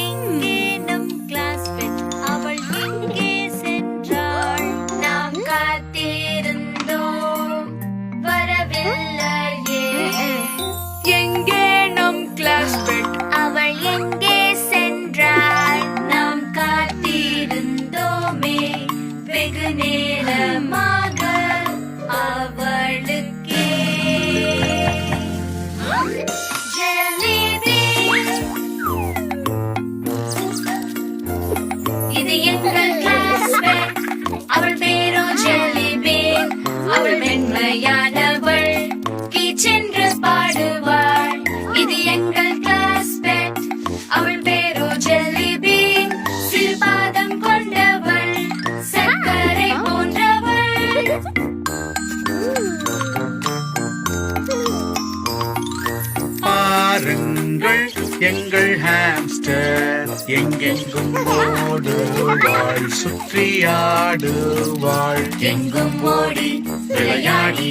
எங்கே நம் கிளாஸ்மேட் அவள் எங்கே சென்றாள் நாம் காத்திருந்தோம் வரவில்லையே எங்கே நம் கிளாஸ்மேட் அவள் எங்கே சென்றாள் நாம் காத்திருந்தோமே வெகு நேரமாக அவளுக்கே ஜெயலலிதா இது எங்கள் கிளாஸ்மேட் அவள் பேரோ ஜெல்லிபீன் அவள் மென்மையானவள் கீச்சென்று பாடுவாள் இது எங்கள் கிளாஸ்மேட் அவள் பேரோ ஜெல்லிபீன் சில்பாதம் கொண்டவள் சர்க்கரை போன்றவள் பாருங்கள் எங்கள் ஹாம்ஸ்டர் எங்கெங்கும் ஓடுவாள் சுற்றியாடுவாள் எங்கும் ஓடி விளையாடி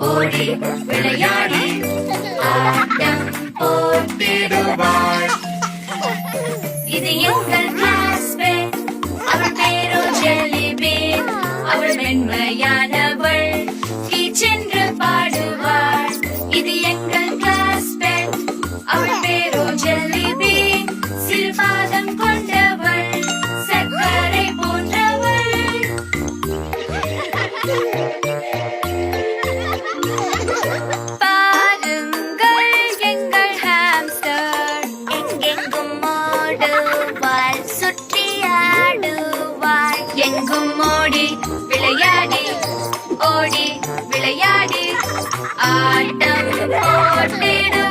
ஓடி விளையாடி ஆட்டம் போட்டிடுவாள் இது எங்கள் கிளாஸ்மேட் அவள் பேரோ ஜெல்லிபீன் அவள் மென்மையானவள் கீச்சென்று பாடுவாள் இது எங்கள் கிளாஸ்மேட் அவள் பேரோ ஜெல்லிபீன் சில்பாதம் கொண்டவள் சர்க்கரை போன்றவள் பாருங்கள் எங்கள் ஹாம்ஸ்டர் எங்கெங்கும் ஓடுவாள் சுற்றியாடுவாள் எங்கும் ஓடி விளையாடி ஓடி விளையாடி ஆட்டம் போட்டிடுவாள்